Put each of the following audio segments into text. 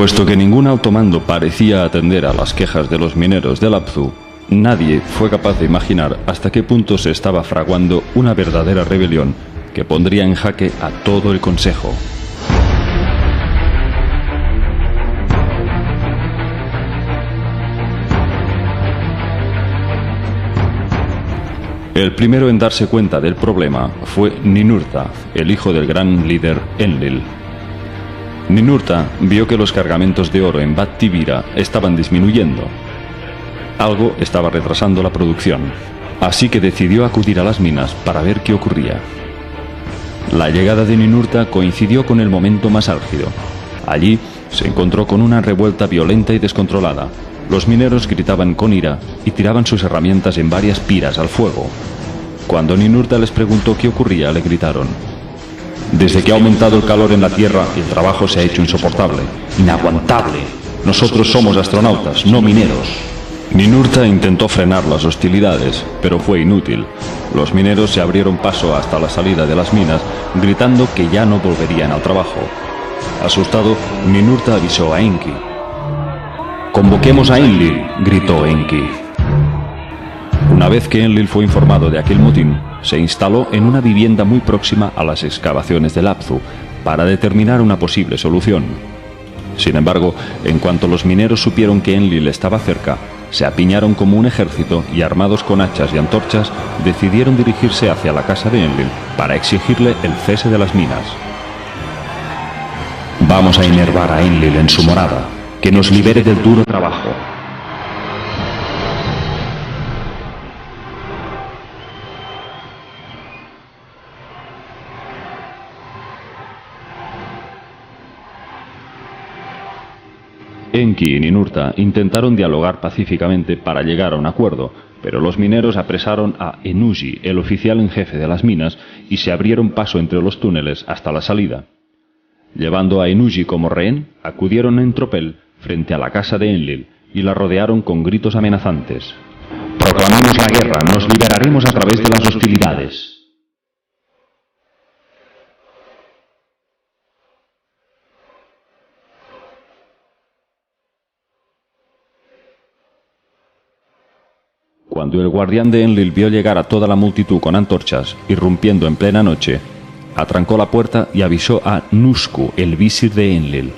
Puesto que ningún alto mando parecía atender a las quejas de los mineros de Lapzu, nadie fue capaz de imaginar hasta qué punto se estaba fraguando una verdadera rebelión que pondría en jaque a todo el consejo. El primero en darse cuenta del problema fue Ninurta, el hijo del gran líder Enlil. Ninurta vio que los cargamentos de oro en Bat Tibira estaban disminuyendo. Algo estaba retrasando la producción, así que decidió acudir a las minas para ver qué ocurría. La llegada de Ninurta coincidió con el momento más álgido. Allí se encontró con una revuelta violenta y descontrolada. Los mineros gritaban con ira y tiraban sus herramientas en varias piras al fuego. Cuando Ninurta les preguntó qué ocurría, le gritaron: «Desde que ha aumentado el calor en la Tierra, el trabajo se ha hecho insoportable, inaguantable. Nosotros somos astronautas, no mineros». Ninurta intentó frenar las hostilidades, pero fue inútil. Los mineros se abrieron paso hasta la salida de las minas, gritando que ya no volverían al trabajo. Asustado, Ninurta avisó a Enki. «Convoquemos a Enlil», gritó Enki. Una vez que Enlil fue informado de aquel motín, se instaló en una vivienda muy próxima a las excavaciones de Lapzu para determinar una posible solución. Sin embargo, en cuanto los mineros supieron que Enlil estaba cerca, se apiñaron como un ejército y, armados con hachas y antorchas, decidieron dirigirse hacia la casa de Enlil para exigirle el cese de las minas. «Vamos a enervar a Enlil en su morada, que nos libere del duro trabajo». Enki y Ninurta intentaron dialogar pacíficamente para llegar a un acuerdo, pero los mineros apresaron a Ennugi, el oficial en jefe de las minas, y se abrieron paso entre los túneles hasta la salida. Llevando a Ennugi como rehén, acudieron en tropel frente a la casa de Enlil y la rodearon con gritos amenazantes. «Proclamemos la guerra, nos liberaremos a través de las hostilidades». Cuando el guardián de Enlil vio llegar a toda la multitud con antorchas, irrumpiendo en plena noche, atrancó la puerta y avisó a Nusku, el visir de Enlil.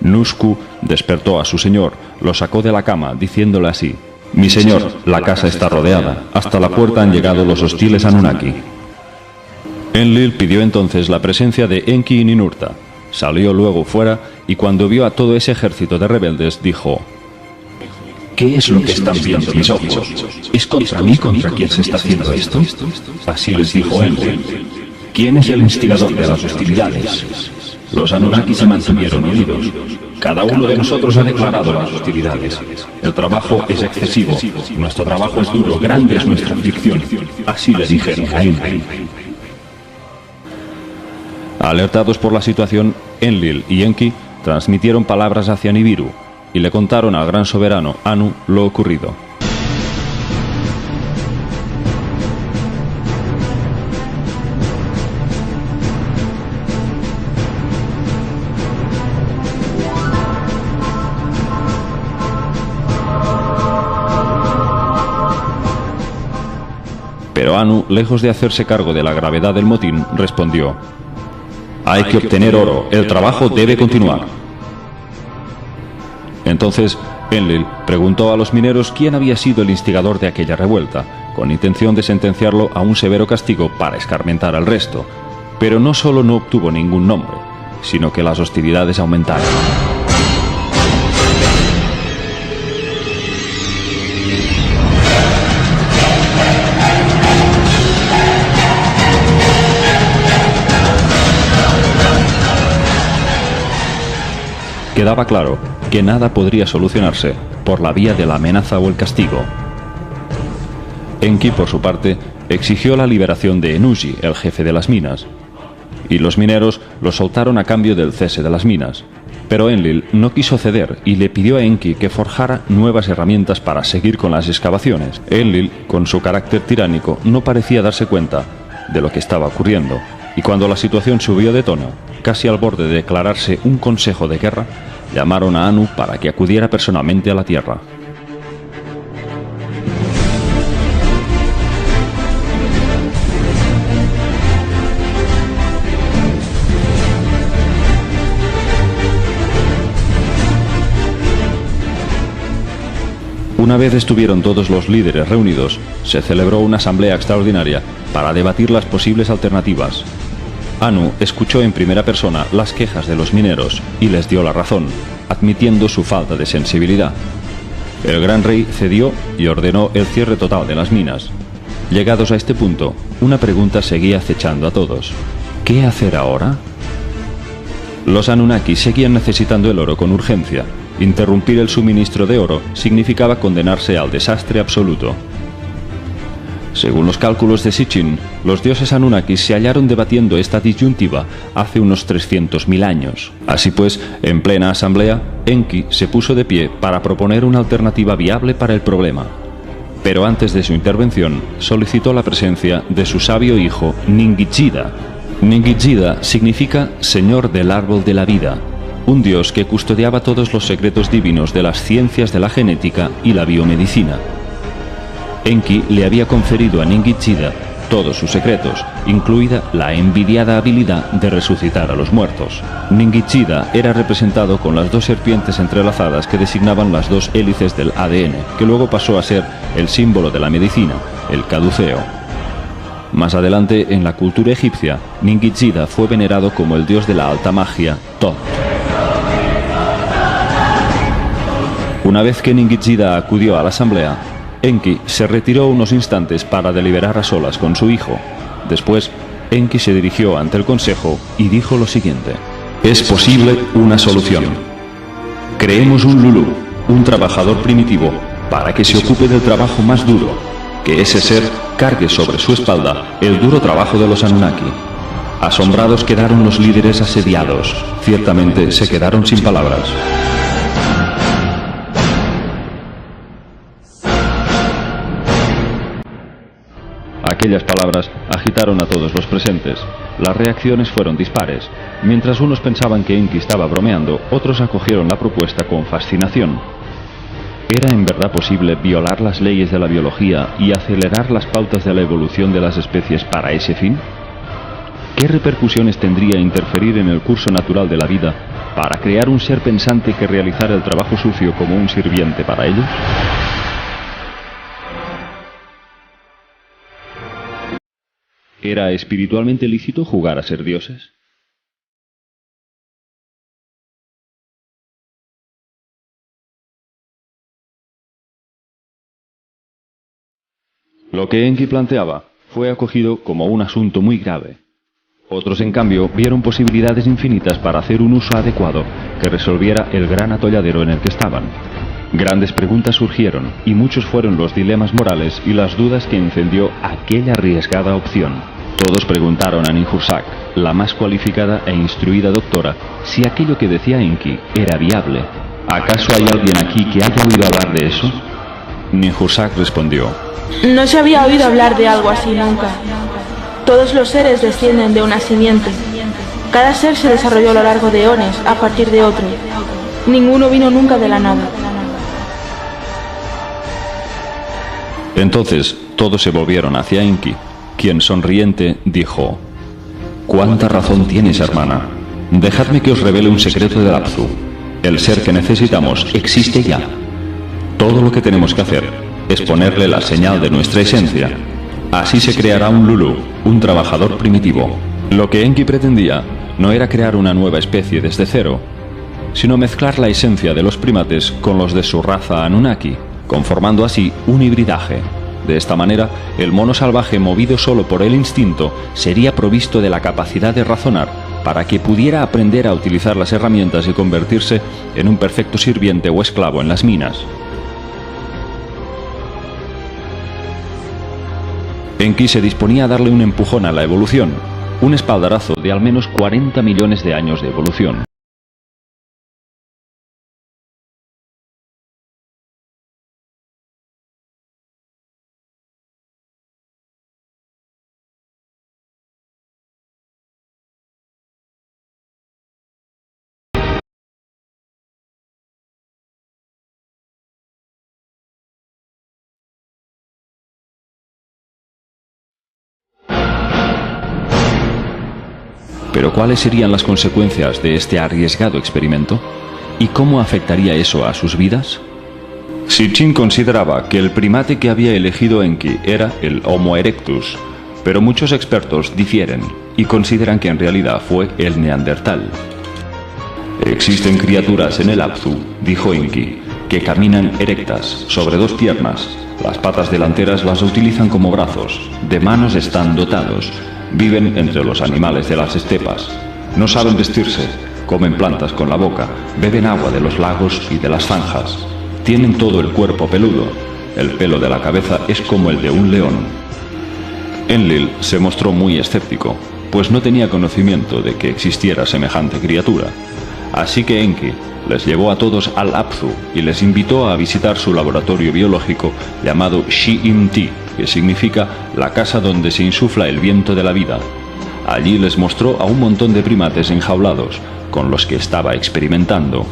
Nusku despertó a su señor, lo sacó de la cama, diciéndole así: «Mi señor, la casa está rodeada, hasta la puerta han llegado los hostiles Anunnaki». Enlil pidió entonces la presencia de Enki y Ninurta. Salió luego fuera y cuando vio a todo ese ejército de rebeldes, dijo: «¿Qué es lo que están viendo mis ojos? ¿Es contra mí contra quien se está haciendo esto?». Así les dijo Enlil: «¿Quién es el instigador de las hostilidades?». Los Anunnaki se mantuvieron unidos. «Cada uno de nosotros ha declarado las hostilidades. El trabajo es excesivo. Nuestro trabajo es duro. Grande es nuestra aflicción». Así le dijeron a Enlil. Alertados por la situación, Enlil y Enki transmitieron palabras hacia Nibiru y le contaron al gran soberano Anu lo ocurrido. Pero Anu, lejos de hacerse cargo de la gravedad del motín, respondió: «Hay que obtener oro, el trabajo debe continuar». Entonces Enlil preguntó a los mineros quién había sido el instigador de aquella revuelta, con intención de sentenciarlo a un severo castigo para escarmentar al resto. Pero no solo no obtuvo ningún nombre, sino que las hostilidades aumentaron. Quedaba claro que nada podría solucionarse por la vía de la amenaza o el castigo. Enki, por su parte, exigió la liberación de Ennugi, el jefe de las minas, y los mineros lo soltaron a cambio del cese de las minas. Pero Enlil no quiso ceder y le pidió a Enki que forjara nuevas herramientas para seguir con las excavaciones. Enlil, con su carácter tiránico, no parecía darse cuenta de lo que estaba ocurriendo, y cuando la situación subió de tono, casi al borde de declararse un consejo de guerra, llamaron a Anu para que acudiera personalmente a la Tierra. Una vez estuvieron todos los líderes reunidos, se celebró una asamblea extraordinaria para debatir las posibles alternativas. Anu escuchó en primera persona las quejas de los mineros y les dio la razón, admitiendo su falta de sensibilidad. El gran rey cedió y ordenó el cierre total de las minas. Llegados a este punto, una pregunta seguía acechando a todos. ¿Qué hacer ahora? Los Anunnaki seguían necesitando el oro con urgencia. Interrumpir el suministro de oro significaba condenarse al desastre absoluto. Según los cálculos de Sitchin, los dioses Anunnakis se hallaron debatiendo esta disyuntiva hace unos 300.000 años. Así pues, en plena asamblea, Enki se puso de pie para proponer una alternativa viable para el problema. Pero antes de su intervención, solicitó la presencia de su sabio hijo Ningishida. Ningishida significa Señor del Árbol de la Vida, un dios que custodiaba todos los secretos divinos de las ciencias de la genética y la biomedicina. Enki le había conferido a Ningishida todos sus secretos, incluida la envidiada habilidad de resucitar a los muertos. Ningishida era representado con las dos serpientes entrelazadas que designaban las dos hélices del ADN, que luego pasó a ser el símbolo de la medicina, el caduceo. Más adelante, en la cultura egipcia, Ningishida fue venerado como el dios de la alta magia, Thoth. Una vez que Ningishida acudió a la asamblea, Enki se retiró unos instantes para deliberar a solas con su hijo. Después, Enki se dirigió ante el consejo y dijo lo siguiente: es posible una solución. Creemos un Lulu, un trabajador primitivo, para que se ocupe del trabajo más duro, que ese ser cargue sobre su espalda el duro trabajo de los Anunnaki. Asombrados quedaron los líderes asediados. Ciertamente se quedaron sin palabras. Aquellas palabras agitaron a todos los presentes. Las reacciones fueron dispares. Mientras unos pensaban que Enki estaba bromeando, otros acogieron la propuesta con fascinación. ¿Era en verdad posible violar las leyes de la biología y acelerar las pautas de la evolución de las especies para ese fin? ¿Qué repercusiones tendría interferir en el curso natural de la vida para crear un ser pensante que realizara el trabajo sucio como un sirviente para ellos? ¿Era espiritualmente lícito jugar a ser dioses? Lo que Enki planteaba fue acogido como un asunto muy grave. Otros, en cambio, vieron posibilidades infinitas para hacer un uso adecuado que resolviera el gran atolladero en el que estaban. Grandes preguntas surgieron, y muchos fueron los dilemas morales y las dudas que encendió aquella arriesgada opción. Todos preguntaron a Ninhursag, la más cualificada e instruida doctora, si aquello que decía Enki era viable. ¿Acaso hay alguien aquí que haya oído hablar de eso? Ninhursag respondió: no se había oído hablar de algo así nunca. Todos los seres descienden de una simiente. Cada ser se desarrolló a lo largo de eones a partir de otro. Ninguno vino nunca de la nada. Entonces todos se volvieron hacia Enki, quien sonriente dijo: «¿Cuánta razón tienes, hermana? Dejadme que os revele un secreto de Apsu. El ser que necesitamos existe ya. Todo lo que tenemos que hacer es ponerle la señal de nuestra esencia. Así se creará un Lulu, un trabajador primitivo». Lo que Enki pretendía no era crear una nueva especie desde cero, sino mezclar la esencia de los primates con los de su raza Anunnaki, conformando así un hibridaje. De esta manera, el mono salvaje, movido solo por el instinto, sería provisto de la capacidad de razonar para que pudiera aprender a utilizar las herramientas y convertirse en un perfecto sirviente o esclavo en las minas. Enki se disponía a darle un empujón a la evolución, un espaldarazo de al menos 40 millones de años de evolución. Pero ¿cuáles serían las consecuencias de este arriesgado experimento? ¿Y cómo afectaría eso a sus vidas? Sitchin consideraba que el primate que había elegido Enki era el Homo erectus, pero muchos expertos difieren y consideran que en realidad fue el Neandertal. Existen criaturas en el Apsu, dijo Enki, que caminan erectas, sobre dos piernas. Las patas delanteras las utilizan como brazos, de manos están dotados, viven entre los animales de las estepas. No saben vestirse, comen plantas con la boca, beben agua de los lagos y de las zanjas. Tienen todo el cuerpo peludo, el pelo de la cabeza es como el de un león. Enlil se mostró muy escéptico, pues no tenía conocimiento de que existiera semejante criatura. Así que Enki les llevó a todos al Apsu y les invitó a visitar su laboratorio biológico llamado Shi-Im-Ti, que significa la casa donde se insufla el viento de la vida. Allí les mostró a un montón de primates enjaulados, con los que estaba experimentando.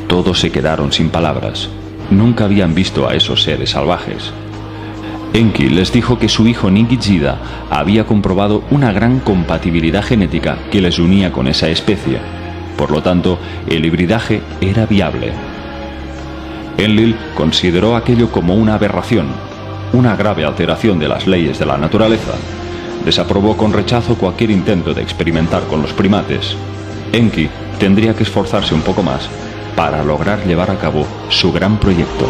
Todos se quedaron sin palabras. Nunca habían visto a esos seres salvajes. Enki les dijo que su hijo Ningishida había comprobado una gran compatibilidad genética que les unía con esa especie. Por lo tanto, el hibridaje era viable. Enlil consideró aquello como una aberración, una grave alteración de las leyes de la naturaleza. Desaprobó con rechazo cualquier intento de experimentar con los primates. Enki tendría que esforzarse un poco más para lograr llevar a cabo su gran proyecto.